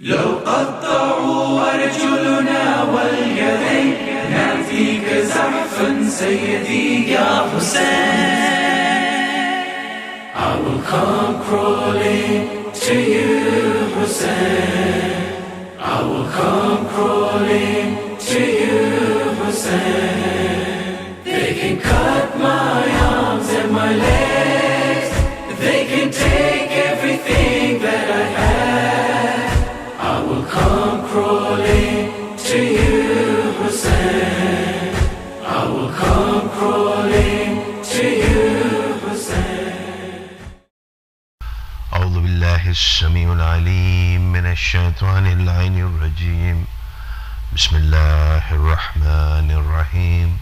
لو قطعوا أرجلنا واليدين نام فيك زحفا سيدي يا حسين. I will come crawling to you, Hussein. I will come crawling to you, Hussein. They can cut my arms and my legs. They can take everything that I have. I will come crawling to you, Hussein. I will come crawling to you, Hussein. أعوذ بالله السميع العليم من الشيطان اللعين الرجيم. بسم الله الرحمن الرحيم.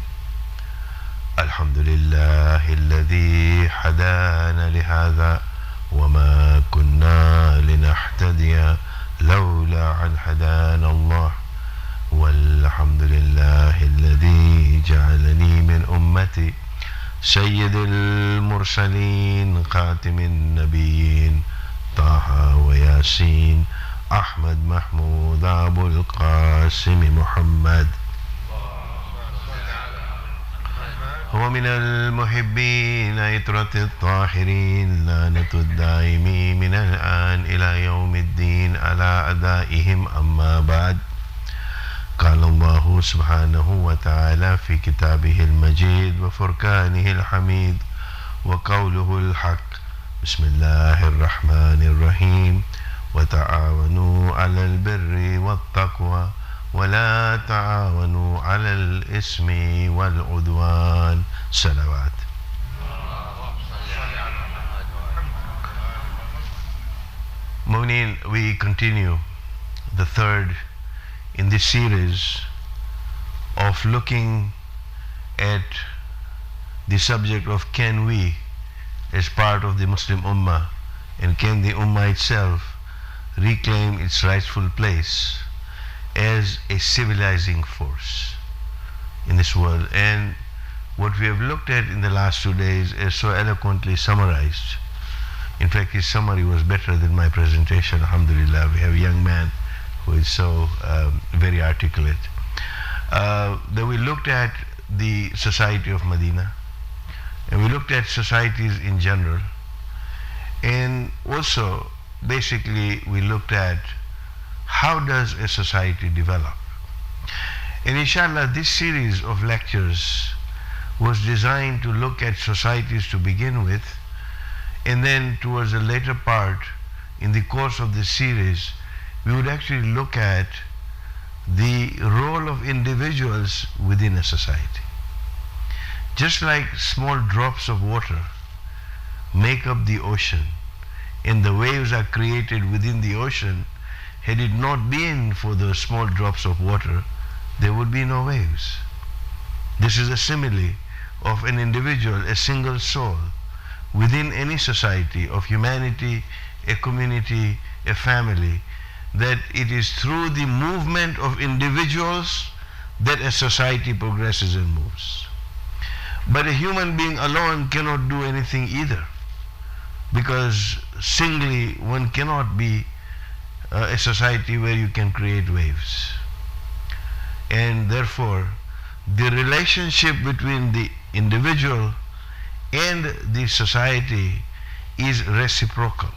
الحمد لله الذي هدانا لهذا وما كنا لنهتدي لولا أن هدانا الله. والحمد لله الذي جعلني من أمتي سيد المرسلين خاتم النبيين طه وياسين أحمد محمود أبو القاسم محمد. هو من المحبين عطرة الطاهرين لعنة الدائمين من الآن إلى يوم الدين على أدائهم. أما بعد، قال الله سبحانه وتعالى في كتابه المجيد وفرقانه الحميد وقوله الحق. بسم الله الرحمن الرحيم. وتعاونوا على البر والتقوى ولا تعاونوا على الإثم والعدوان. صلوات. Mu'mineen, we continue the third in this series of looking at the subject of can we, as part of the Muslim Ummah, and can the Ummah itself reclaim its rightful place as a civilizing force in this world. And what we have looked at in the last 2 days is so eloquently summarized. In fact, his summary was better than my presentation. Alhamdulillah, we have a young man who is so very articulate. Then we looked at the society of Medina, and we looked at societies in general, and also basically we looked at how does a society develop. And inshallah, this series of lectures was designed to look at societies to begin with, and then towards the later part in the course of this series we would actually look at the role of individuals within a society. Just like small drops of water make up the ocean and the waves are created within the ocean, had it not been for those small drops of water, there would be no waves. This is a simile of an individual, a single soul within any society of humanity, a community, a family, that it is through the movement of individuals that a society progresses and moves. But a human being alone cannot do anything either, because singly one cannot be a society where you can create waves. And therefore the relationship between the individual and the society is reciprocal.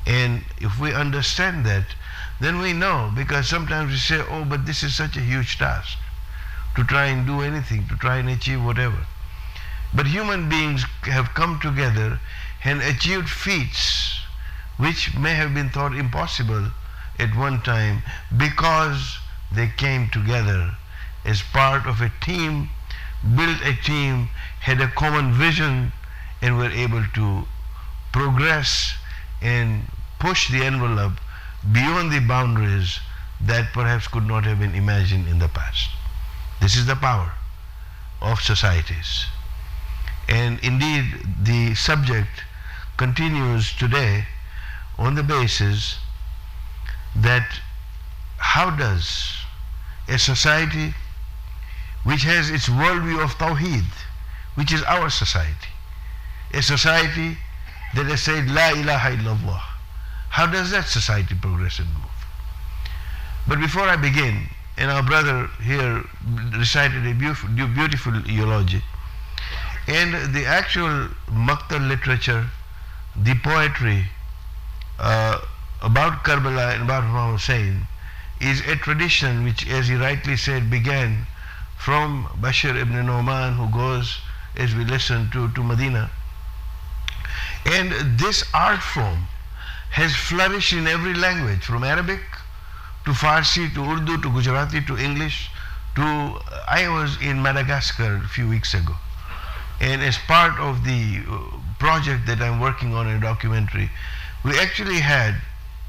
And if we understand that, then we know, because sometimes we say, oh, but this is such a huge task to try and do anything, to try and achieve whatever. But human beings have come together and achieved feats which may have been thought impossible at one time, because they came together as part of a team, built a team, had a common vision, and were able to progress and push the envelope beyond the boundaries that perhaps could not have been imagined in the past. This is the power of societies. And indeed, the subject continues today on the basis that how does a society which has its worldview of Tauheed, which is our society, a society that has said La ilaha illallah, how does that society progress and move? But before I begin, and our brother here recited a beautiful eulogy, and the actual Maktal literature, the poetry about Karbala and about Imam Hussein is a tradition which, as he rightly said, began from Bashir ibn Nu'man, who goes, as we listen, to Medina. And this art form has flourished in every language, from Arabic to Farsi to Urdu to Gujarati to English to, I was in Madagascar a few weeks ago, and as part of the project that I'm working on, a documentary, we actually had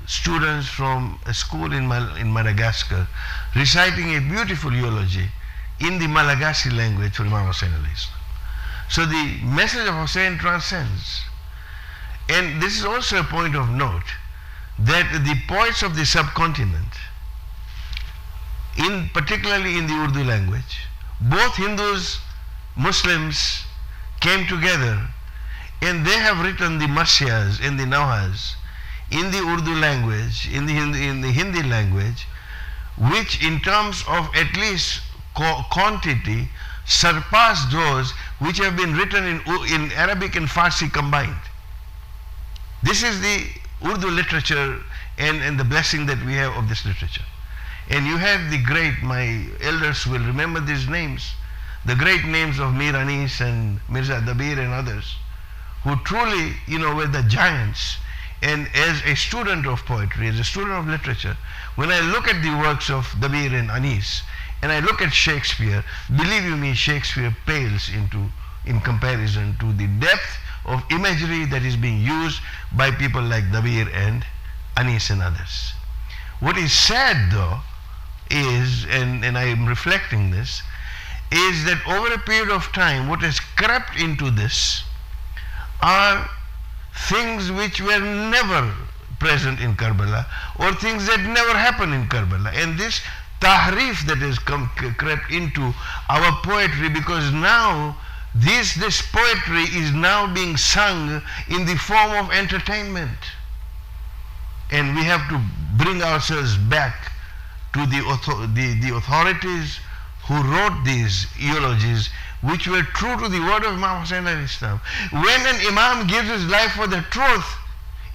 students from a school in Madagascar reciting a beautiful eulogy in the Malagasy language for Imam Hussein alayhi salam. So the message of Hussein transcends. And this is also a point of note, that the poets of the subcontinent, particularly in the Urdu language, both Hindus, Muslims came together, and they have written the Marsyas and the Nawhas in the Urdu language, in the Hindi language, which in terms of at least quantity surpass those which have been written in Arabic and Farsi combined. This is the Urdu literature and the blessing that we have of this literature. And you have the great, my elders will remember these names, the great names of Mir Anis and Mirza Dabir and others, who truly, were the giants. And as a student of poetry, as a student of literature, when I look at the works of Dabir and Anis, and I look at Shakespeare, believe you me, Shakespeare pales in comparison to the depth of imagery that is being used by people like Dabir and Anis and others. What is sad though is, and I am reflecting this, is that over a period of time, what has crept into this are things which were never present in Karbala, or things that never happened in Karbala. And this tahrif that has crept into our poetry, because now this poetry is now being sung in the form of entertainment. And we have to bring ourselves back to the authorities who wrote these eulogies, which were true to the word of Imam Hussein alayhi salam. When an Imam gives his life for the truth,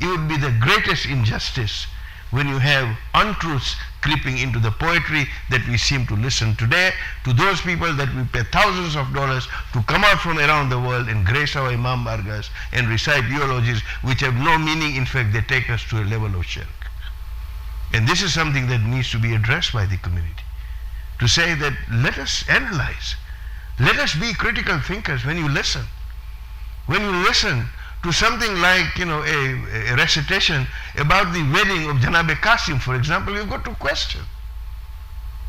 it would be the greatest injustice when you have untruths creeping into the poetry that we seem to listen today, to those people that we pay thousands of dollars to come out from around the world and grace our Imam Bargas and recite eulogies which have no meaning. In fact, they take us to a level of shirk. And this is something that needs to be addressed by the community, to say that let us analyze, let us be critical thinkers when you listen. When you listen to something like, a recitation about the wedding of Janabe Qasim, for example, you've got to question,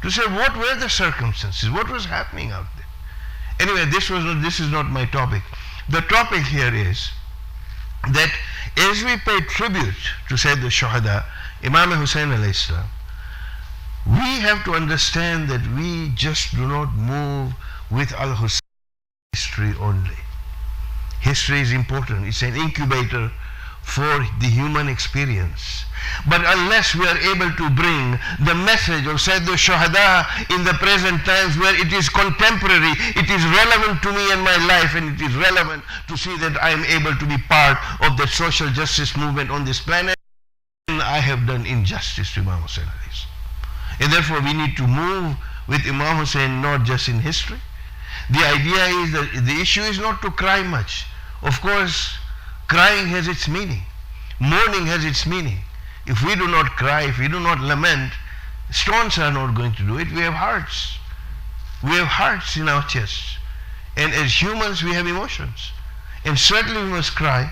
to say what were the circumstances, what was happening out there. Anyway, this is not my topic. The topic here is that as we pay tribute to Sayyid al-Shuhada, Imam Hussein alayhi salam, we have to understand that we just do not move with al-Hussein history only. History is important. It's an incubator for the human experience. But unless we are able to bring the message of Sayyid al-Shuhada in the present times, where it is contemporary, it is relevant to me and my life, and it is relevant to see that I am able to be part of the social justice movement on this planet, I have done injustice to Imam Hussein. And therefore we need to move with Imam Hussein not just in history. The idea is that the issue is not to cry much. Of course, crying has its meaning. Mourning has its meaning. If we do not cry, if we do not lament, stones are not going to do it. We have hearts. We have hearts in our chests. And as humans, we have emotions. And certainly we must cry.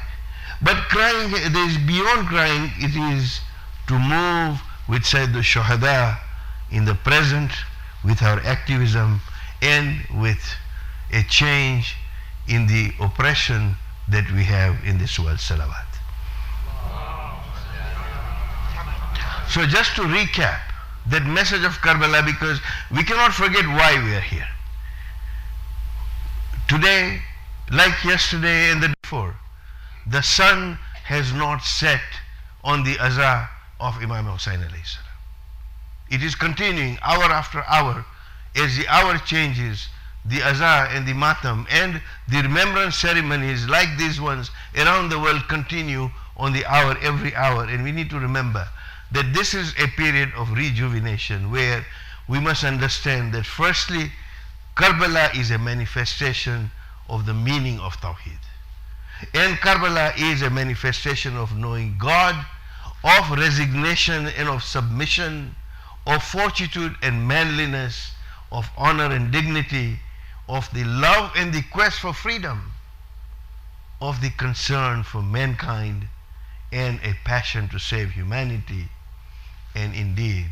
But crying, there is beyond crying, it is to move with Sayyid al-Shuhada in the present, with our activism, and with a change in the oppression that we have in this world. Salawat. So just to recap that message of Karbala, because we cannot forget why we are here. Today, like yesterday and the day before, the sun has not set on the Azah of Imam Hussein alayhi salam. It is continuing hour after hour. As the hour changes, the azah and the matam and the remembrance ceremonies like these ones around the world continue on the hour, every hour. And we need to remember that this is a period of rejuvenation where we must understand that firstly, Karbala is a manifestation of the meaning of Tauheed. And Karbala is a manifestation of knowing God, of resignation and of submission, of fortitude and manliness, of honor and dignity, of the love and the quest for freedom, of the concern for mankind and a passion to save humanity. And indeed,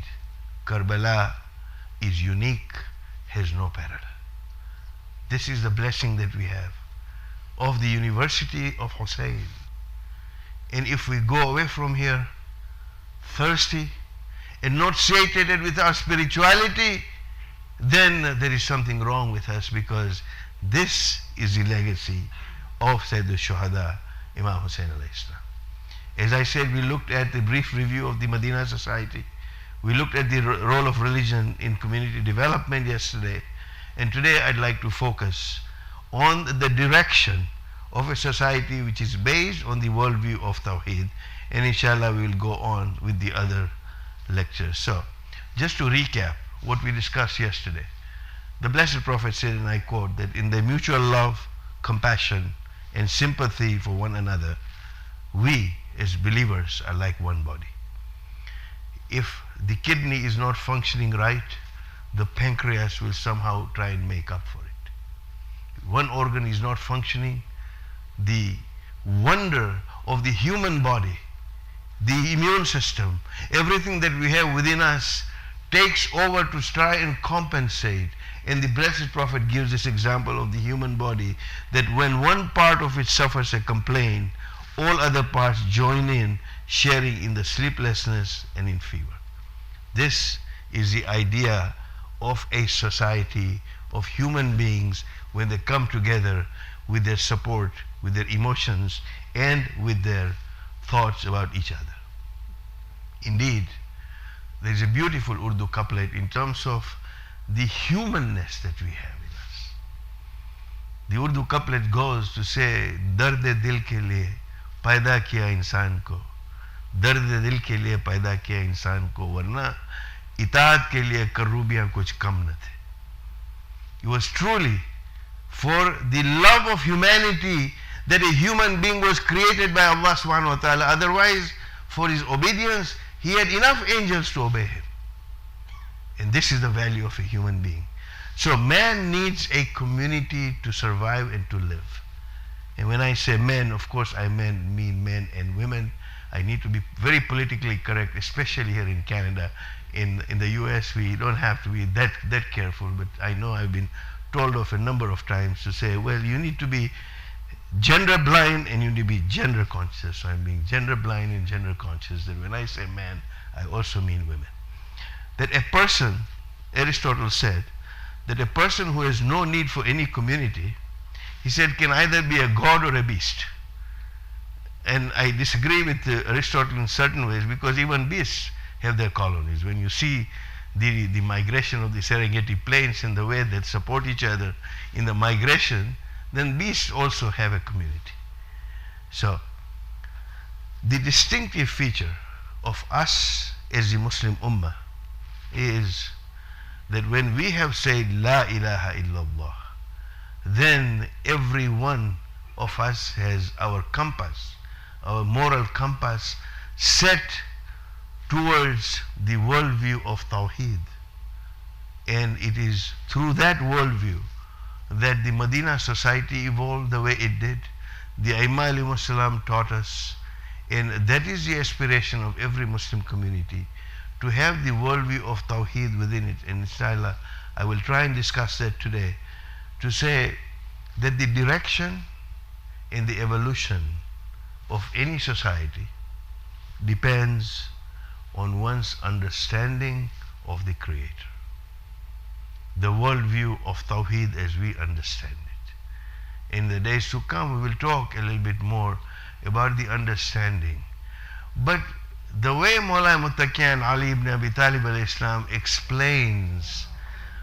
Karbala is unique, has no parallel. This is the blessing that we have of the University of Hussein. And if we go away from here thirsty and not satiated with our spirituality, then there is something wrong with us, because this is the legacy of Sayyid al-Shuhada, Imam Hussein alayhi salam. As I said, we looked at the brief review of the Medina society. We looked at the role of religion in community development yesterday. And today I'd like to focus on the direction of a society which is based on the worldview of Tawheed. And inshallah we will go on with the other lectures. So, just to recap what we discussed yesterday, the Blessed Prophet said, and I quote, that in the mutual love, compassion, and sympathy for one another, we as believers are like one body. If the kidney is not functioning right, the pancreas will somehow try and make up for it. If one organ is not functioning, the wonder of the human body, the immune system, everything that we have within us takes over to try and compensate. And the Blessed Prophet gives this example of the human body, that when one part of it suffers a complaint, all other parts join in, sharing in the sleeplessness and in fever. This is the idea of a society of human beings when they come together with their support, with their emotions, and with their thoughts about each other. Indeed, there is a beautiful Urdu couplet in terms of the humanness that we have in us. The Urdu couplet goes to say, "Dard-e dil ke liye paida kiya insaan ko, dard-e dil ke liye paida kiya insaan ko, warna itaat ke liye karrubiyan kuch kam na the." It was truly for the love of humanity that a human being was created by Allah subhanahu wa ta'ala. Otherwise, for his obedience, he had enough angels to obey him. And this is the value of a human being. So man needs a community to survive and to live. And when I say men, of course I mean men and women. I need to be very politically correct, especially here in Canada. In the US, we don't have to be that careful, but I know I've been told of a number of times to say, well, you need to be gender blind and you need to be gender conscious. So I'm being gender blind and gender conscious. That when I say man, I also mean women. That a person, Aristotle said, that a person who has no need for any community, he said, can either be a god or a beast. And I disagree with Aristotle in certain ways, because even beasts have their colonies. When you see the migration of the Serengeti plains and the way they support each other in the migration, then beasts also have a community. So, the distinctive feature of us as the Muslim Ummah is that when we have said La ilaha illallah, then every one of us has our compass, our moral compass set towards the worldview of Tawheed. And it is through that worldview that the Medina society evolved the way it did. The Aimma alayhimus salam taught us, and that is the aspiration of every Muslim community, to have the worldview of Tawheed within it. And inshallah, I will try and discuss that today, to say that the direction and the evolution of any society depends on one's understanding of the Creator. The worldview of Tawheed as we understand it. In the days to come, we will talk a little bit more about the understanding. But the way Mawlana Muttaqin Ali ibn Abi Talib alayhi salam explains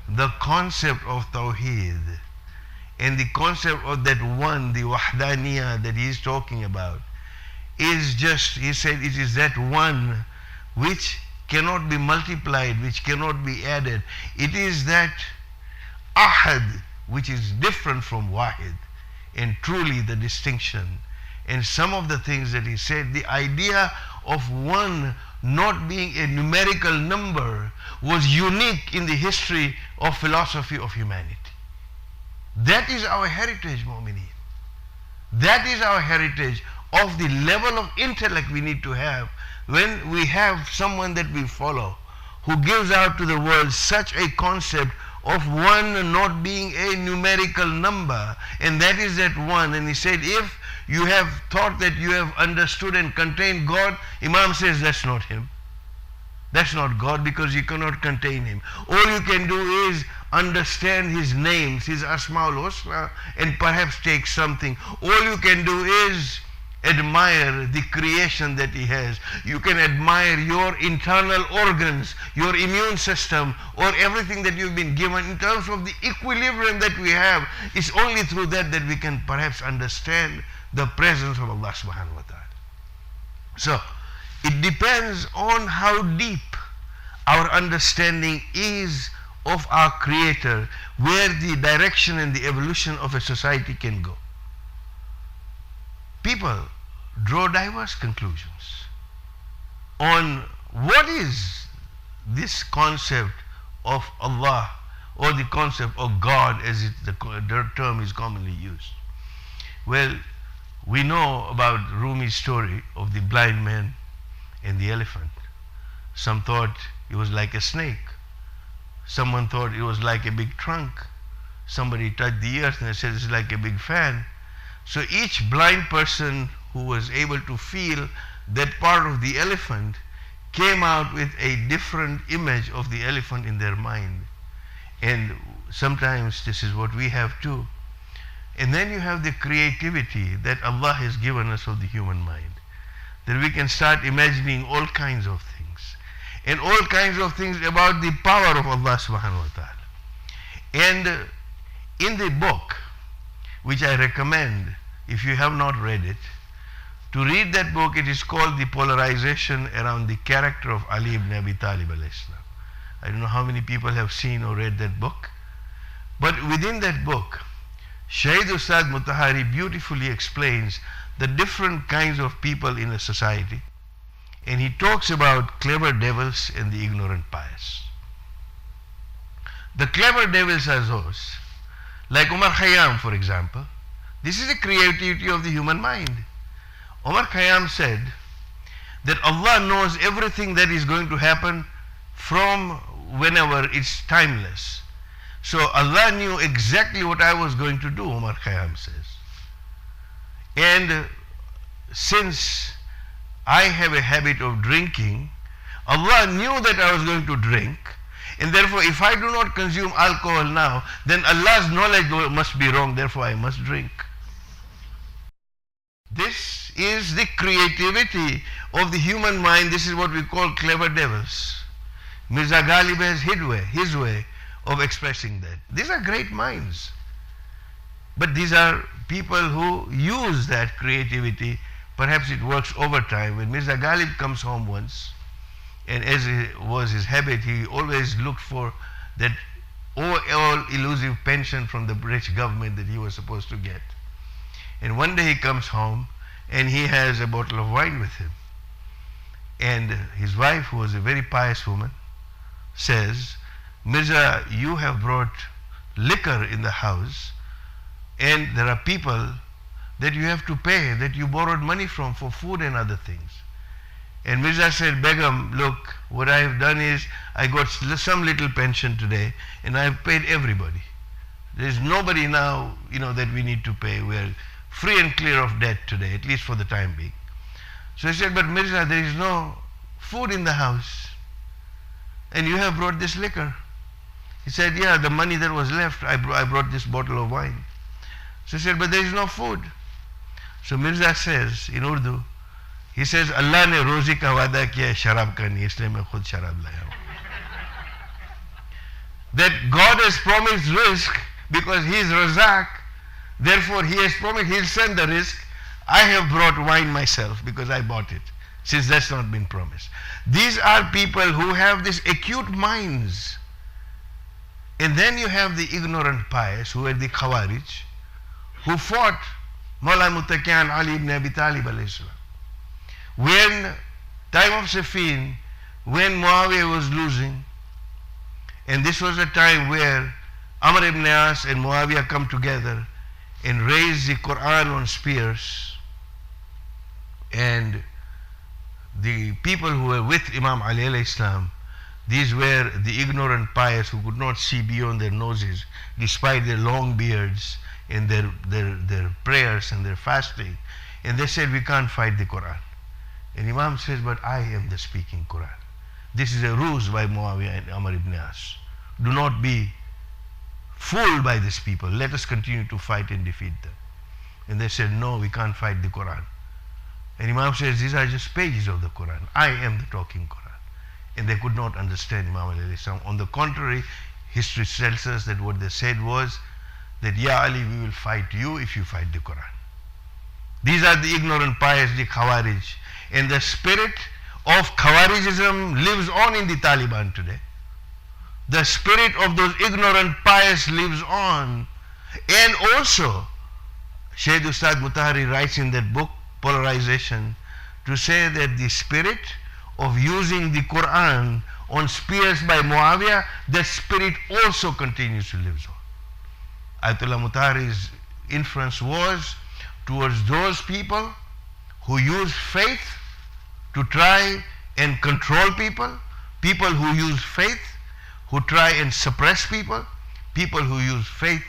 the concept of Tauheed and the concept of that one, the Wahdaniyah that he is talking about, is just, he said, it is that one which cannot be multiplied, which cannot be added. It is that Ahad which is different from Wahid, and truly the distinction. And some of the things that he said, the idea of one not being a numerical number was unique in the history of philosophy of humanity. That is our heritage, Mu'mineen. That is our heritage of the level of intellect we need to have when we have someone that we follow who gives out to the world such a concept of one not being a numerical number, and that is that one. And he said, if you have thought that you have understood and contained God, Imam says that's not him. That's not God, because you cannot contain him. All you can do is understand his names, his Asmaul Husna, and perhaps take something. All you can do is admire the creation that he has. You can admire your internal organs, your immune system, or everything that you've been given in terms of the equilibrium that we have. It's only through that that we can perhaps understand the presence of Allah subhanahu wa ta'ala. So, it depends on how deep our understanding is of our Creator, where the direction and the evolution of a society can go. People draw diverse conclusions on what is this concept of Allah, or the concept of God as the term is commonly used. Well, we know about Rumi's story of the blind man and the elephant. Some thought it was like a snake. Someone thought it was like a big trunk. Somebody touched the earth and said it's like a big fan. So each blind person who was able to feel that part of the elephant came out with a different image of the elephant in their mind. And sometimes this is what we have too. And then you have the creativity that Allah has given us of the human mind, that we can start imagining all kinds of things, and all kinds of things about the power of Allah subhanahu wa ta'ala. And in the book, which I recommend, if you have not read it, to read that book. It is called The Polarization Around the Character of Ali ibn Abi Talib alayhi salam. I don't know how many people have seen or read that book, but within that book, Shaheed Ustad Mutahari beautifully explains the different kinds of people in a society, and he talks about clever devils and the ignorant pious. The clever devils are those, like Umar Khayyam, for example. This is the creativity of the human mind. Umar Khayyam said that Allah knows everything that is going to happen from whenever. It's timeless. So Allah knew exactly what I was going to do, Umar Khayyam says. And since I have a habit of drinking, Allah knew that I was going to drink, and therefore if I do not consume alcohol now, then Allah's knowledge must be wrong, therefore I must drink. This is the creativity of the human mind. This is what we call clever devils. Mirza Ghalib has his way of expressing that. These are great minds. But these are people who use that creativity. Perhaps it works over time. When Mirza Ghalib comes home once, and as it was his habit, he always looked for that O.I.L elusive pension from the British government that he was supposed to get. And one day he comes home and he has a bottle of wine with him. And his wife, who was a very pious woman, says, Mirza, you have brought liquor in the house, and there are people that you have to pay, that you borrowed money from for food and other things. And Mirza said, Begum, look, what I have done is I got some little pension today and I have paid everybody. There is nobody now, that we need to pay. We are free and clear of debt today, at least for the time being. So he said, but Mirza, there is no food in the house, and you have brought this liquor. He said, yeah, the money that was left, I brought this bottle of wine. So he said, but there is no food. So Mirza says in Urdu, He says, Allah ने रोजी का वादा किया है, शराब का नहीं, इसलिए मैं खुद शराब लाया हूँ. That God has promised risk because He is Razak, therefore He has promised He'll send the risk. I have brought wine myself because I bought it, since that's not been promised. These are people who have these acute minds. And then you have the ignorant pious, who are the Khawarij, who fought Mawla Muttaqin Ali ibn Abi Talib alayhi salam. When time of Siffin, when Muawiyah was losing, and this was a time where Amr ibn As and Muawiyah come together and raise the Quran on spears, and the people who were with Imam Ali alayhi salam, these were the ignorant pious who could not see beyond their noses despite their long beards and their prayers and their fasting. And they said, we can't fight the Quran. And Imam says, but I am the speaking Quran. This is a ruse by Muawiyah and Amr ibn As. Do not be fooled by these people. Let us continue to fight and defeat them. And they said, no, we can't fight the Quran. And Imam says, these are just pages of the Quran. I am the talking Quran. And they could not understand Imam Ali alayhi salam. On the contrary, history tells us that what they said was that, Ya Ali, we will fight you if you fight the Quran. These are the ignorant pious, the Khawarij. And the spirit of Khawarijism lives on in the Taliban today. The spirit of those ignorant pious lives on. And also, Shaykh Ustad Mutahari writes in that book, Polarization, to say that the spirit of using the Quran on spears by Muawiyah, that spirit also continues to live on. Ayatollah Mutahari's inference was towards those people who use faith to try and control people, people who use faith who try and suppress people, people who use faith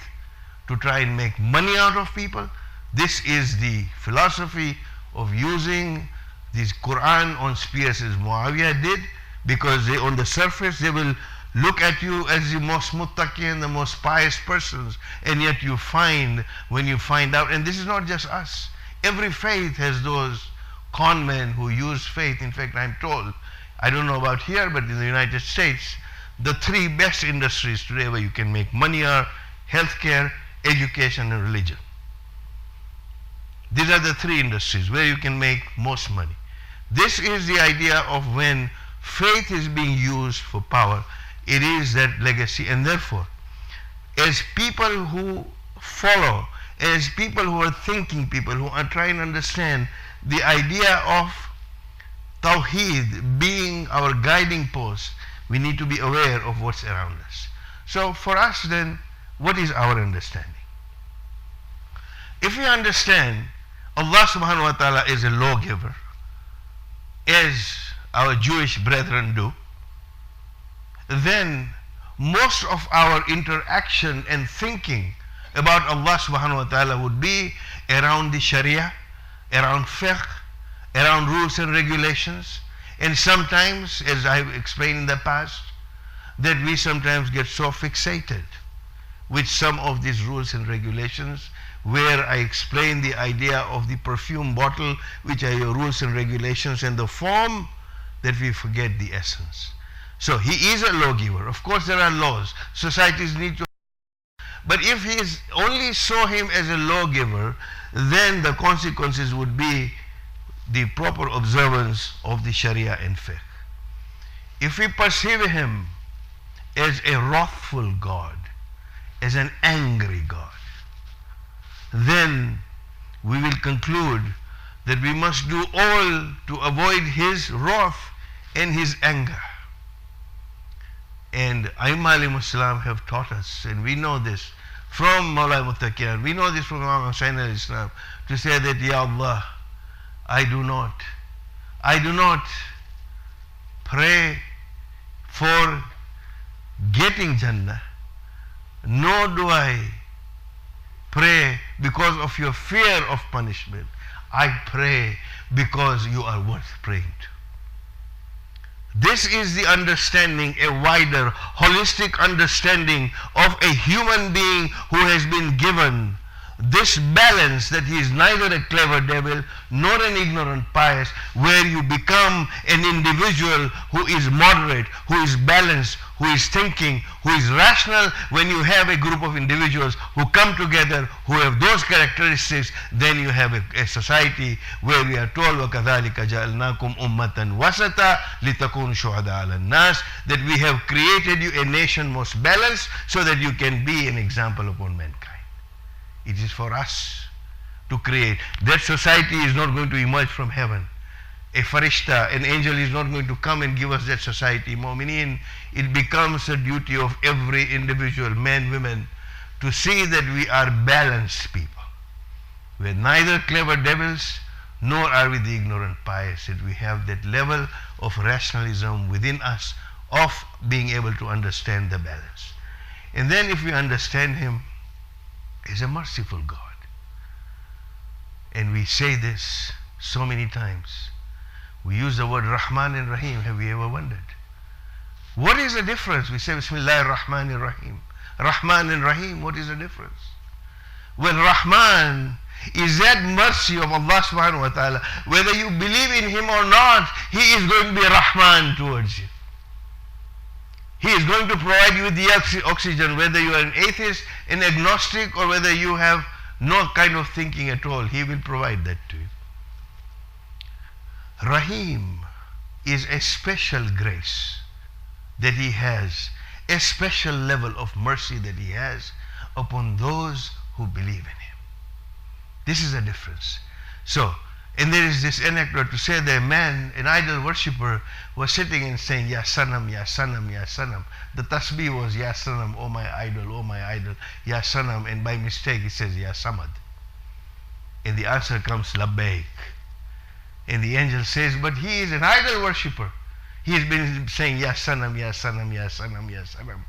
to try and make money out of people. This is the philosophy of using this Quran on spears as Muawiyah did, because they, on the surface they will look at you as the most muttaqi and the most pious persons, and yet you find, when you find out, and this is not just us, every faith has those con men who use faith. In fact, I'm told, I don't know about here, but in the United States, the three best industries today where you can make money are healthcare, education, and religion. These are the three industries where you can make most money. This is the idea of when faith is being used for power. It is that legacy, and therefore, as people who follow, as people who are thinking people, who are trying to understand the idea of Tauheed being our guiding post, we need to be aware of what's around us. So for us then, what is our understanding? If we understand Allah subhanahu wa ta'ala is a lawgiver, as our Jewish brethren do, then most of our interaction and thinking about Allah subhanahu wa ta'ala would be around the Sharia, around fiqh, around rules and regulations. And sometimes, as I've explained in the past, that we sometimes get so fixated with some of these rules and regulations, where I explain the idea of the perfume bottle, which are your rules and regulations, and the form, that we forget the essence. So he is a lawgiver. Of course there are laws. Societies need to. But if he is only saw him as a lawgiver, then the consequences would be the proper observance of the Sharia and fiqh. If we perceive him as a wrathful God, as an angry God, then we will conclude that we must do all to avoid his wrath and his anger. And Aimma alayhimus salam have taught us, and we know this from Mawla Muttaqin, we know this from Imam Hasnain alayhi salam, to say that, Ya Allah, I do not pray for getting Jannah, nor do I pray because of your fear of punishment. I pray because you are worth praying to. This is the understanding, a wider, holistic understanding of a human being who has been given this balance, that he is neither a clever devil nor an ignorant pious, where you become an individual who is moderate, who is balanced, who is thinking, who is rational. When you have a group of individuals who come together, who have those characteristics, then you have a society where we are told, وَكَذَلِكَ جَعَلْنَاكُمْ أُمَّةً وَسَطًا لِتَكُونُوا شُهَدَاءَ عَلَى النَّاسِ, that we have created you a nation most balanced so that you can be an example upon mankind. It is for us to create. That society is not going to emerge from heaven. A farishta, an angel, is not going to come and give us that society. Mu'mineen, it becomes a duty of every individual, man, women, to see that we are balanced people. We are neither clever devils, nor are we the ignorant pious. That we have that level of rationalism within us, of being able to understand the balance. And then if we understand him, is a merciful God. And we say this so many times. We use the word Rahman and Rahim. Have you ever wondered? What is the difference? We say Bismillah ar-Rahman ar-Rahim. Rahman and Rahim, what is the difference? Well, Rahman is that mercy of Allah subhanahu wa ta'ala. Whether you believe in him or not, he is going to be Rahman towards you. He is going to provide you with the oxygen, whether you are an atheist, an agnostic, or whether you have no kind of thinking at all. He will provide that to you. Rahim is a special grace that he has, a special level of mercy that he has upon those who believe in him. This is the difference. So, and there is this anecdote to say that a man, an idol worshipper, was sitting and saying, Ya Sanam, Ya Sanam, Ya Sanam. The tasbih was, Ya Sanam, oh my idol, Ya Sanam. And by mistake he says, Ya Samad. And the answer comes, Labbaik. And the angel says, but he is an idol worshipper. He has been saying, Ya Sanam, Ya Sanam, Ya Sanam, Ya Sanam.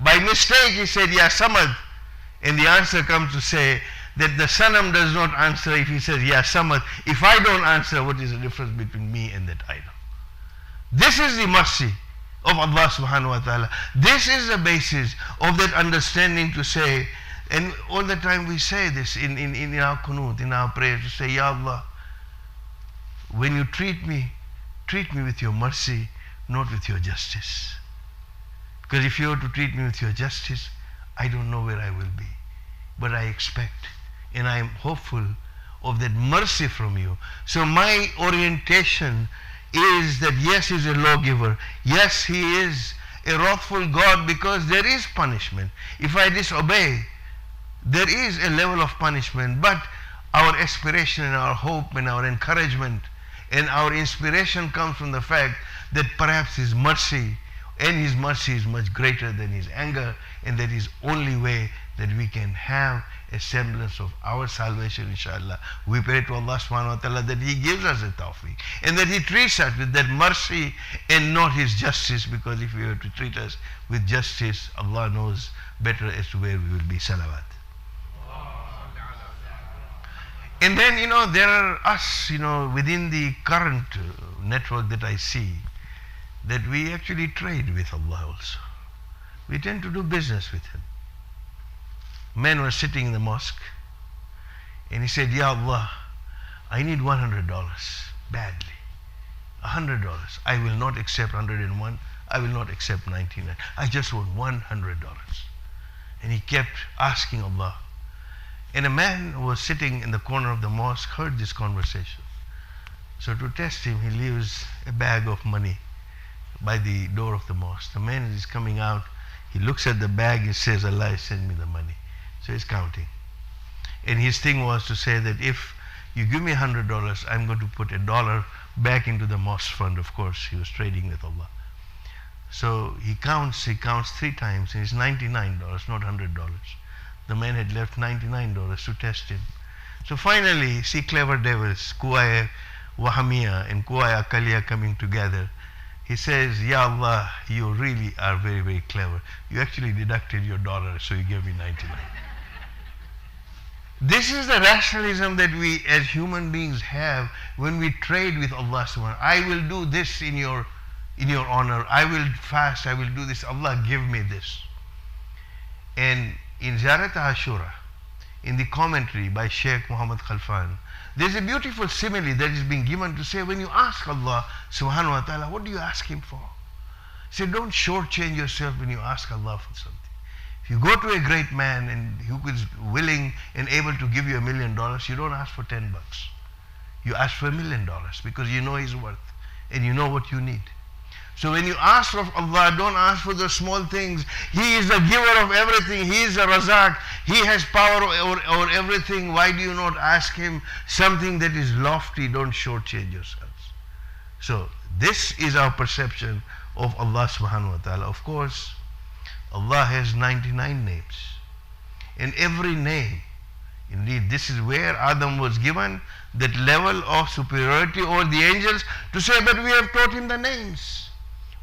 By mistake he said, Ya Samad. And the answer comes to say, that the Sanam does not answer if he says, Ya Samad. If I don't answer, what is the difference between me and that idol? This is the mercy of Allah subhanahu wa ta'ala. This is the basis of that understanding to say, and all the time we say this in our kunut, in our prayer, to say, Ya Allah, when you treat me with your mercy, not with your justice. Because if you were to treat me with your justice, I don't know where I will be. But I expect and I am hopeful of that mercy from you. So my orientation is that yes, he is a lawgiver. Yes, he is a wrathful God, because there is punishment. If I disobey, there is a level of punishment. But our aspiration and our hope and our encouragement and our inspiration comes from the fact that perhaps his mercy, and his mercy is much greater than his anger, and that is only way that we can have a semblance of our salvation, inshallah. We pray to Allah subhanahu wa ta'ala that he gives us the tawfiq, and that he treats us with that mercy and not his justice, because if he were to treat us with justice, Allah knows better as to where we will be. Salawat. And then, there are us, within the current network that I see, that we actually trade with Allah also. We tend to do business with him. Men were sitting in the mosque, and he said, Ya Allah, I need $100 badly. $100. I will not accept 101. I will not accept 99. I just want $100. And he kept asking Allah. And a man who was sitting in the corner of the mosque heard this conversation. So to test him, he leaves a bag of money by the door of the mosque. The man is coming out. He looks at the bag and says, Allah send me the money. So he's counting. And his thing was to say that if you give me $100, I'm going to put $1 back into the mosque fund. Of course, he was trading with Allah. So he counts 3 times, and it's $99, not $100. The man had left $99 to test him. So finally, see clever devils, Kuwaya Wahamiya and Kuwaya Akaliya coming together. He says, Ya Allah, you really are very, very clever. You actually deducted your $1, so you gave me 99. This is the rationalism that we as human beings have when we trade with Allah subhanahu wa ta'ala. I will do this in your honor. I will fast. I will do this. Allah, give me this. And in Ziyarat Ashura, in the commentary by Sheikh Muhammad Khalfan, there's a beautiful simile that is being given to say, when you ask Allah subhanahu wa ta'ala, what do you ask Him for? Say, don't shortchange yourself when you ask Allah for something. If you go to a great man and who is willing and able to give you $1 million, you don't ask for $10. You ask for $1 million because you know His worth and you know what you need. So when you ask of Allah, don't ask for the small things. He is the giver of everything. He is the Razak. He has power over everything. Why do you not ask Him something that is lofty? Don't shortchange yourselves. So this is our perception of Allah subhanahu wa ta'ala. Of course, Allah has 99 names. And every name, indeed, this is where Adam was given that level of superiority over the angels to say, but we have taught him the names.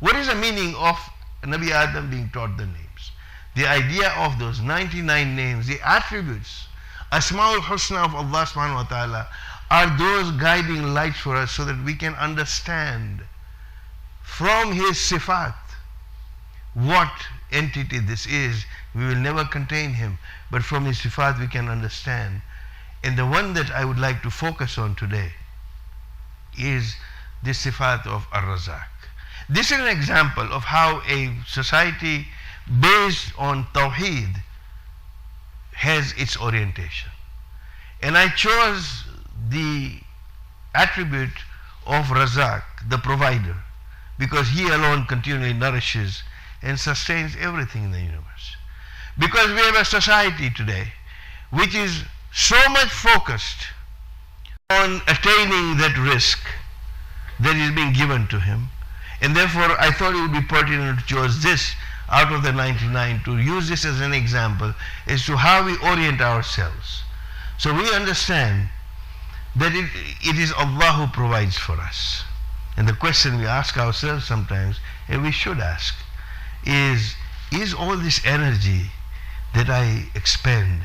What is the meaning of Nabi Adam being taught the names? The idea of those 99 names, the attributes, Asma'ul Husna of Allah subhanahu wa ta'ala, are those guiding lights for us so that we can understand from His sifat what entity this is. We will never contain Him, but from His sifat we can understand. And the one that I would like to focus on today is the sifat of Ar-Razak. This is an example of how a society based on Tauheed has its orientation. And I chose the attribute of Razak, the provider, because He alone continually nourishes and sustains everything in the universe. Because we have a society today which is so much focused on attaining that risk that is being given to him, and therefore I thought it would be pertinent to choose this out of the 99 to use this as an example as to how we orient ourselves. So we understand that it is Allah who provides for us. And the question we ask ourselves sometimes, and we should ask, is all this energy that I expend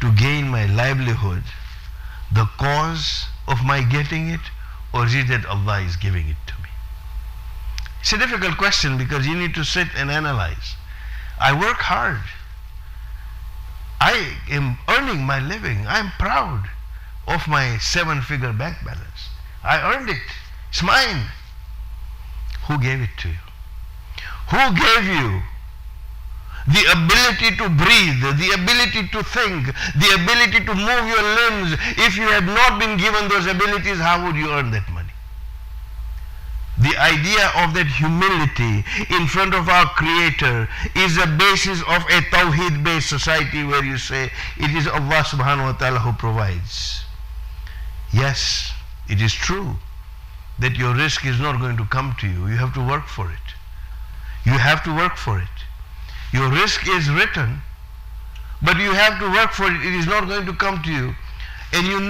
to gain my livelihood the cause of my getting it, or is it that Allah is giving it to me? It's a difficult question because you need to sit and analyze. I work hard. I am earning my living. I am proud of my 7-figure bank balance. I earned it. It's mine. Who gave it to you? Who gave you the ability to breathe, the ability to think, the ability to move your limbs? If you had not been given those abilities, how would you earn that money? The idea of that humility in front of our Creator is the basis of a Tawheed-based society where you say, it is Allah subhanahu wa ta'ala who provides. Yes, it is true that your risk is not going to come to you. You have to work for it. You have to work for it. Your risk is written, but you have to work for it. It is not going to come to you. And you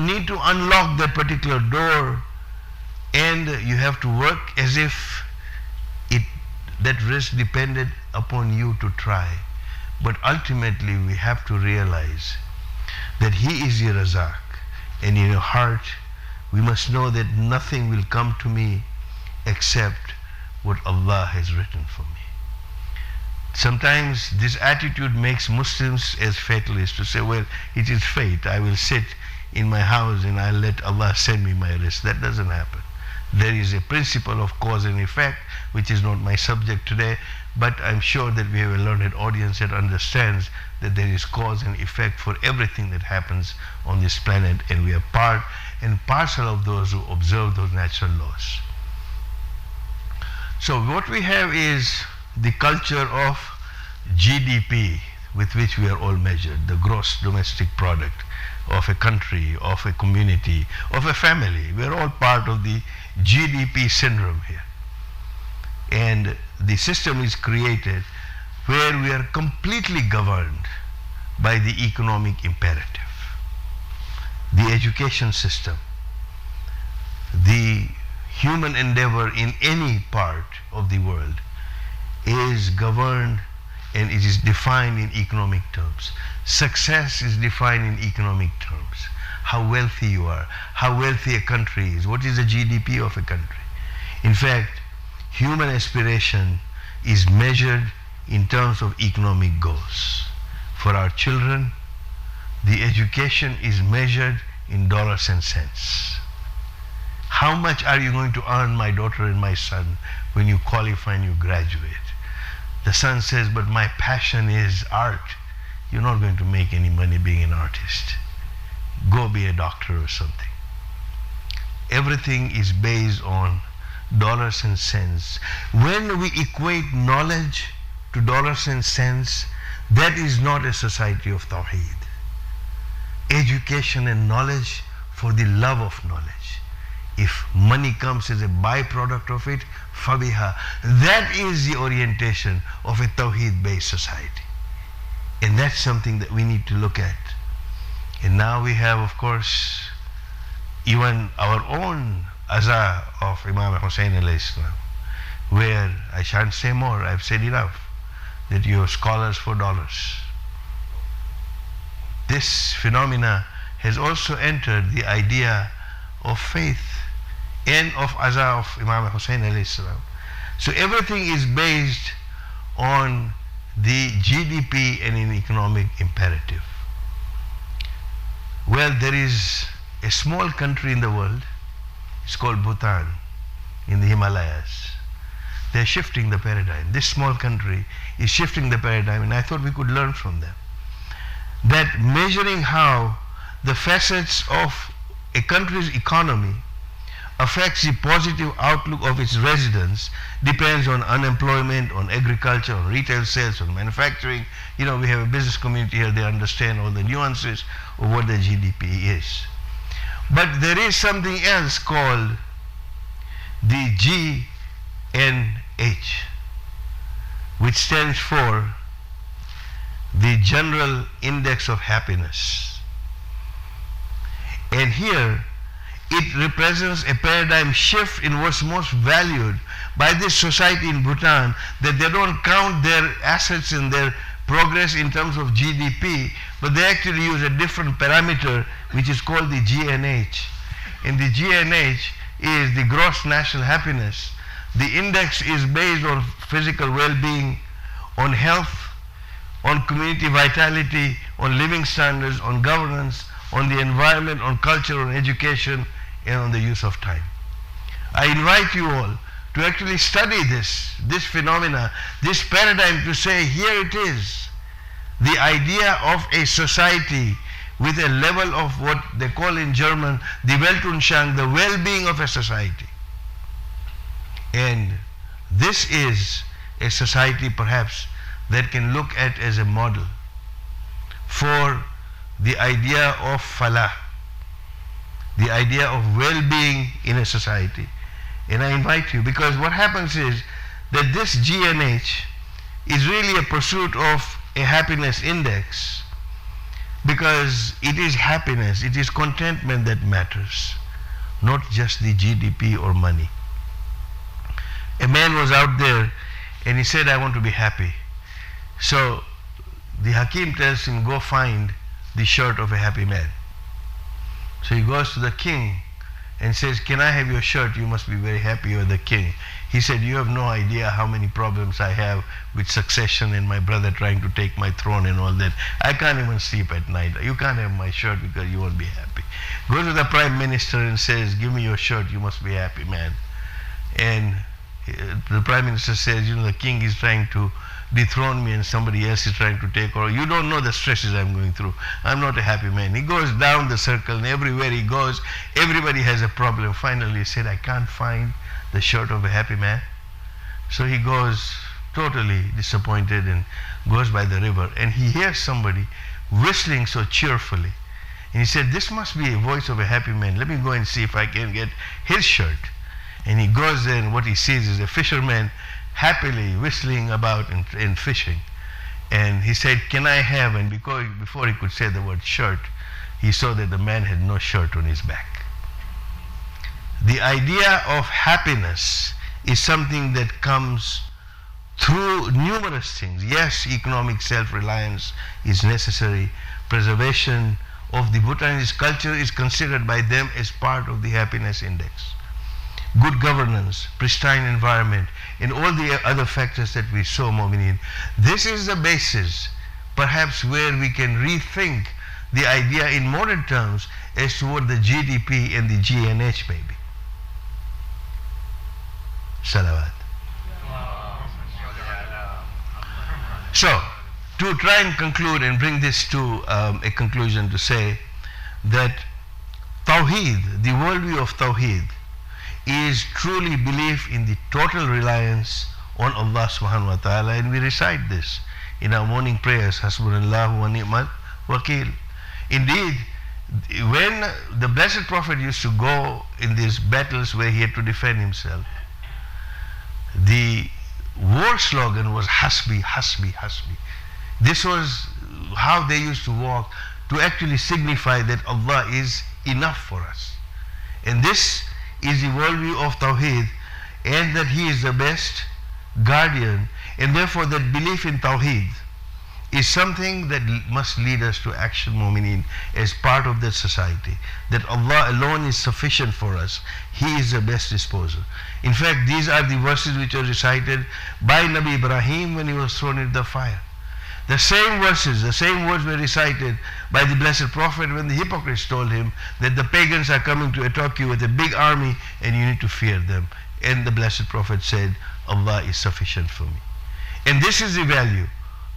need to unlock that particular door, and you have to work as if that risk depended upon you to try. But ultimately we have to realize that He is your Razak, and in your heart we must know that nothing will come to me except what Allah has written for me. Sometimes this attitude makes Muslims as fatalists to say, well, it is fate. I will sit in my house and I'll let Allah send me my risk. That doesn't happen. There is a principle of cause and effect, which is not my subject today, but I'm sure that we have a learned audience that understands that there is cause and effect for everything that happens on this planet, and we are part and parcel of those who observe those natural laws. So what we have is the culture of GDP with which we are all measured, the gross domestic product of a country, of a community, of a family. We are all part of the GDP syndrome here. And the system is created where we are completely governed by the economic imperative. The education system, the human endeavor in any part of the world is governed and it is defined in economic terms. Success is defined in economic terms. How wealthy you are, how wealthy a country is, what is the GDP of a country. In fact, human aspiration is measured in terms of economic goals. For our children, the education is measured in dollars and cents. How much are you going to earn, my daughter and my son, when you qualify and you graduate? The son says, but my passion is art. You're not going to make any money being an artist. Go be a doctor or something. Everything is based on dollars and cents. When we equate knowledge to dollars and cents, that is not a society of Tauheed. Education and knowledge for the love of knowledge. If money comes as a byproduct of it, fabiha. That is the orientation of a Tauheed-based society. And that's something that we need to look at. And now we have, of course, even our own Aza of Imam Hussain alayhi salam, where I shan't say more, I've said enough, that you have scholars for dollars. This phenomena has also entered the idea of faith and of Aza of Imam Hussain alayhi salam. So everything is based on the GDP and an economic imperative. Well, there is a small country in the world, it's called Bhutan, in the Himalayas. They're shifting the paradigm. This small country is shifting the paradigm, and I thought we could learn from them. That measuring how the facets of a country's economy affects the positive outlook of its residents depends on unemployment, on agriculture, on retail sales, on manufacturing. You know, we have a business community here, they understand all the nuances of what the GDP is. But there is something else called the GNH, which stands for the General Index of Happiness. And here it represents a paradigm shift in what's most valued by this society in Bhutan, that they don't count their assets and their progress in terms of GDP, but they actually use a different parameter which is called the GNH. And the GNH is the gross national happiness. The index is based on physical well-being, on health, on community vitality, on living standards, on governance, on the environment, on culture, on education, and on the use of time. I invite you all to actually study this phenomena, this paradigm, to say, here it is, the idea of a society with a level of what they call in German, the Weltanschauung, the well-being of a society. And this is a society perhaps that can look at as a model for the idea of falah, the idea of well-being in a society. And I invite you, because what happens is that this GNH is really a pursuit of a happiness index, because it is happiness, it is contentment that matters, not just the GDP or money. A man was out there and he said, I want to be happy. So the Hakim tells him, go find the shirt of a happy man. So he goes to the king and says, can I have your shirt? You must be very happy, you're the king. He said, you have no idea how many problems I have with succession and my brother trying to take my throne and all that. I can't even sleep at night. You can't have my shirt because you won't be happy. Goes to the prime minister and says, give me your shirt, you must be happy, man. And the prime minister says, you know, the king is trying to dethrone me and somebody else is trying to take over. You don't know the stresses I'm going through. I'm not a happy man. He goes down the circle and everywhere he goes, everybody has a problem. Finally he said, I can't find the shirt of a happy man. So he goes totally disappointed and goes by the river, and he hears somebody whistling so cheerfully. And he said, this must be a voice of a happy man. Let me go and see if I can get his shirt. And he goes there, and what he sees is a fisherman happily whistling about and fishing. And he said, can I have, and before he could say the word shirt, he saw that the man had no shirt on his back. The idea of happiness is something that comes through numerous things. Yes, economic self-reliance is necessary. Preservation of the Bhutanese culture is considered by them as part of the happiness index. Good governance, pristine environment, and all the other factors that we saw, Mu'mineen. This is the basis, perhaps, where we can rethink the idea in modern terms as to what the GDP and the GNH may be. Salawat. So, to try and conclude and bring this to a conclusion, to say that Tauheed, the worldview of Tauheed, is truly belief in the total reliance on Allah subhanahu wa ta'ala, and we recite this in our morning prayers, Hasbunallahu wa ni'mal wakil. Indeed, when the Blessed Prophet used to go in these battles where he had to defend himself, the war slogan was Hasbi, Hasbi, Hasbi. This was how they used to walk, to actually signify that Allah is enough for us. And this is the worldview of Tawheed, and that He is the best guardian, and therefore that belief in Tawheed is something that must lead us to action, mu'mineen, as part of that society, that Allah alone is sufficient for us. He is the best disposer. In fact, these are the verses which are recited by Nabi Ibrahim when he was thrown into the fire. The same verses, the same words were recited by the Blessed Prophet when the hypocrites told him that the pagans are coming to attack you with a big army and you need to fear them. And the Blessed Prophet said, Allah is sufficient for me. And this is the value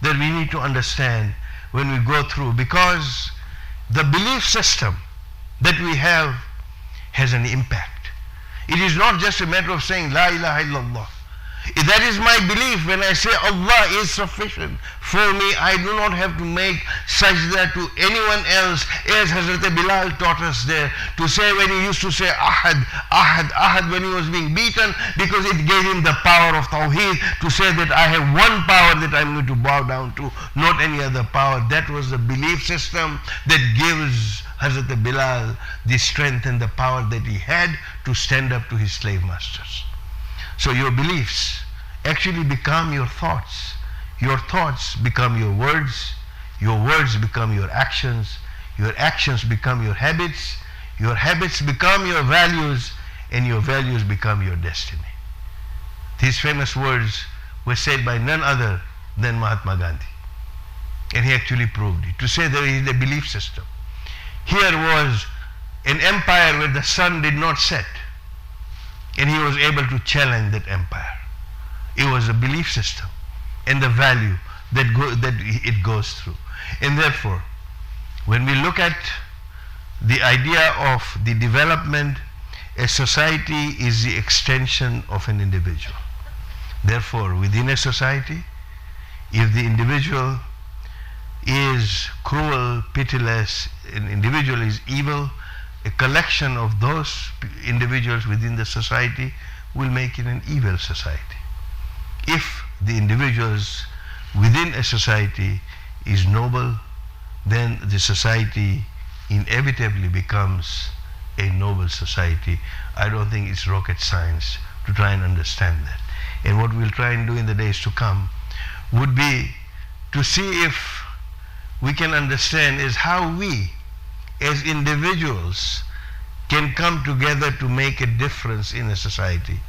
that we need to understand when we go through, because the belief system that we have has an impact. It is not just a matter of saying La ilaha illallah. That is my belief. When I say Allah is sufficient for me, I do not have to make sajda to anyone else, as Hazrat Bilal taught us there, to say when he used to say Ahad, Ahad, Ahad when he was being beaten, because it gave him the power of Tawheed, to say that I have one power that I'm going to bow down to, not any other power. That was the belief system that gives Hazrat Bilal the strength and the power that he had to stand up to his slave masters. So your beliefs actually become your thoughts become your words become your actions become your habits become your values, and your values become your destiny. These famous words were said by none other than Mahatma Gandhi, and he actually proved it, to say that it is a belief system. Here was an empire where the sun did not set, and he was able to challenge that empire. It was a belief system and the value that it goes through. And therefore, when we look at the idea of the development, a society is the extension of an individual. Therefore, within a society, if the individual is cruel, pitiless, an individual is evil, a collection of those individuals within the society will make it an evil society. If the individuals within a society is noble, then the society inevitably becomes a noble society. I don't think it's rocket science to try and understand that. And what we'll try and do in the days to come would be to see if we can understand is how we as individuals can come together to make a difference in a society.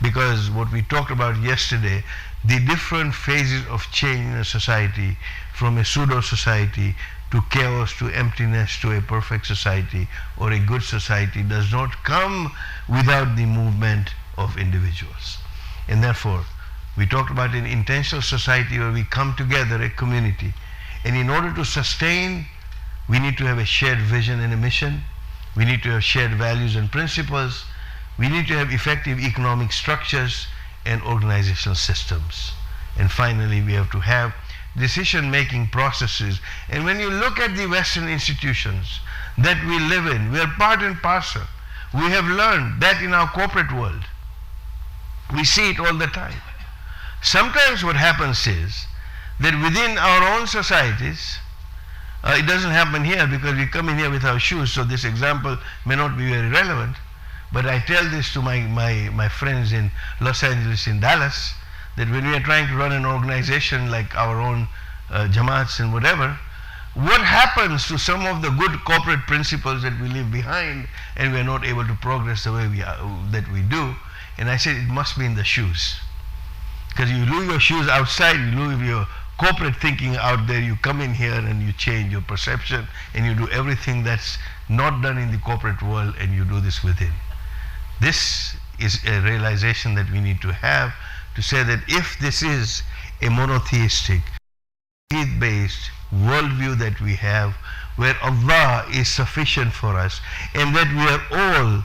Because what we talked about yesterday, the different phases of change in a society, from a pseudo society to chaos to emptiness to a perfect society or a good society, does not come without the movement of individuals. And therefore, we talked about an intentional society where we come together, a community, and in order to sustain, we need to have a shared vision and a mission. We need to have shared values and principles. We need to have effective economic structures and organizational systems. And finally, we have to have decision-making processes. And when you look at the Western institutions that we live in, we are part and parcel. We have learned that in our corporate world. We see it all the time. Sometimes what happens is that within our own societies, it doesn't happen here because we come in here with our shoes, so this example may not be very relevant, but I tell this to my friends in Los Angeles, in Dallas, that when we are trying to run an organization like our own Jamaats and whatever, what happens to some of the good corporate principles that we leave behind and we are not able to progress the way that we do? And I said it must be in the shoes. Because you leave your shoes outside, you leave your corporate thinking out there, you come in here and you change your perception and you do everything that's not done in the corporate world, and you do this within. This is a realization that we need to have, to say that if this is a monotheistic, faith-based worldview that we have, where Allah is sufficient for us, and that we are all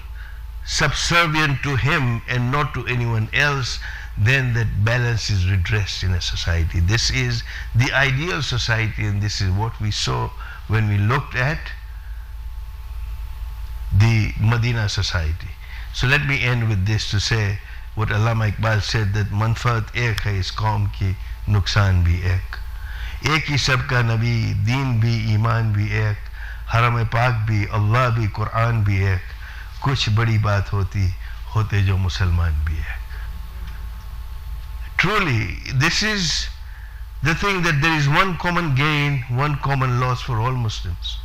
subservient to Him and not to anyone else, then that balance is redressed in a society. This is the ideal society, and this is what we saw when we looked at the Medina society. So let me end with this, to say what Allama Iqbal said, that manfaat ek hai is qaum ki, nuksan bhi ek. Ek hi sabka nabi, deen bhi, iman bhi ek, haram pak bhi, Allah bhi, Quran bhi ek, kuch badi baat hoti, hote jo Musalman bhi ek. Truly, this is the thing, that there is one common gain, one common loss for all Muslims,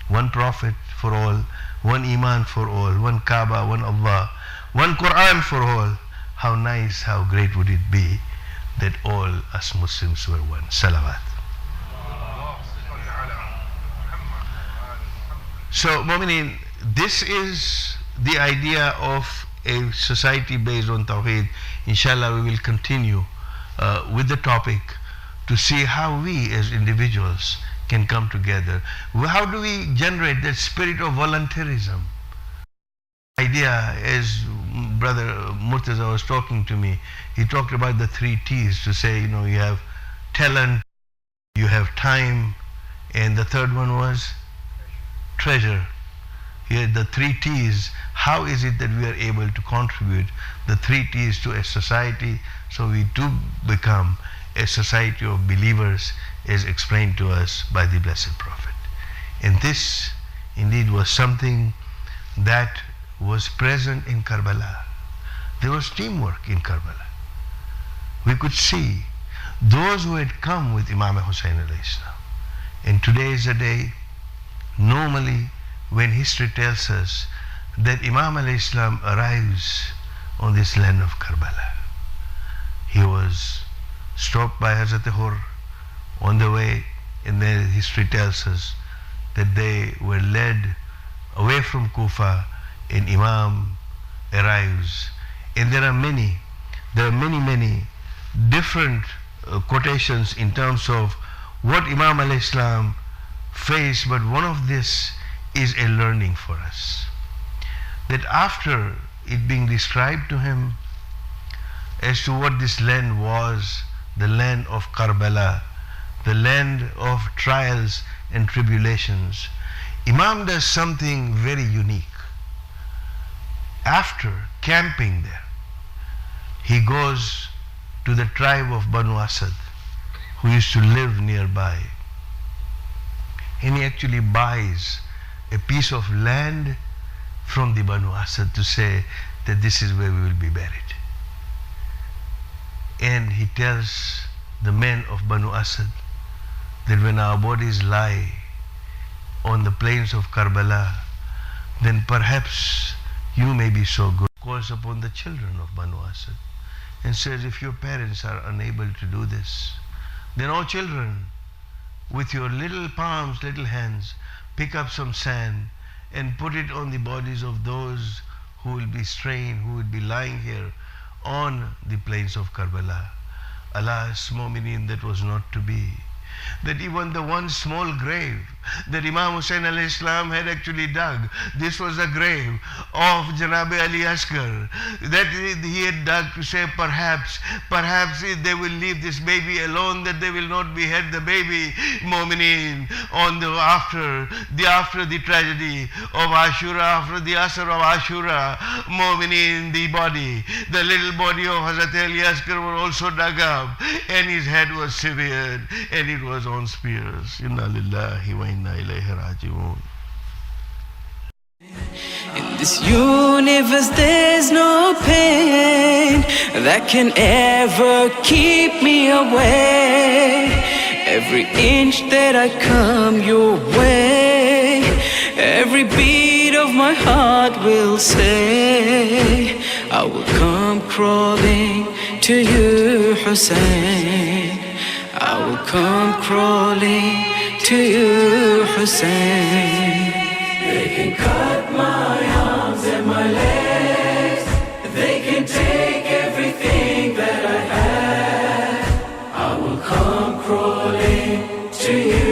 one Prophet for all, one Iman for all, one Kaaba, one Allah, one Quran for all. How nice, how great would it be that all us Muslims were one. Salawat. So, Mu'mineen, this is the idea of a society based on Tauheed. Inshallah, we will continue with the topic to see how we as individuals can come together. How do we generate that spirit of volunteerism? Idea, as Brother Murtaza was talking to me, he talked about the 3 T's, to say, you have talent, you have time, and the third one was treasure. Here, the 3 T's, how is it that we are able to contribute the 3 T's to a society, so we do become a society of believers, as explained to us by the Blessed Prophet. And this indeed was something that was present in Karbala. There was teamwork in Karbala. We could see those who had come with Imam Hussain alayhi salam. And today is a day, normally when history tells us that Imam alayhi salam arrives on this land of Karbala, he was stopped by Hazrat Hur on the way, and then history tells us that they were led away from Kufa, and Imam arrives. And there are many different quotations in terms of what Imam alayhi salam faced, but one of this is a learning for us. That after it being described to him as to what this land was, the land of Karbala, the land of trials and tribulations, Imam does something very unique. After camping there, he goes to the tribe of Banu Asad, who used to live nearby, and he actually buys a piece of land from the Banu Asad to say that this is where we will be buried. And he tells the men of Banu Asad that when our bodies lie on the plains of Karbala, then perhaps you may be so good. Calls upon the children of Banu Asad and says, if your parents are unable to do this, then all children, with your little palms, little hands, pick up some sand and put it on the bodies of those who will be strained, who will be lying here on the plains of Karbala. Alas, Mu'mineen, that was not to be. That even the one small grave that Imam Hussain alayhi salam had actually dug, this was the grave of Janabi Ali Asghar, that he had dug to say perhaps they will leave this baby alone, that they will not behead the baby, Mu'mineen, on the after the tragedy of Ashura, after the Asr of Ashura, Mu'mineen, the little body of Hazrat Ali Asghar was also dug up, and his head was severed, and it was on spears. Inna lillahi wa inna ilayhi raji'un. In this universe there's no pain that can ever keep me away. Every inch that I come your way, every beat of my heart will say, I will come crawling to you, Hussein. I will come crawling to you, Hussein. They can cut my arms and my legs, they can take everything that I have. I will come crawling to you.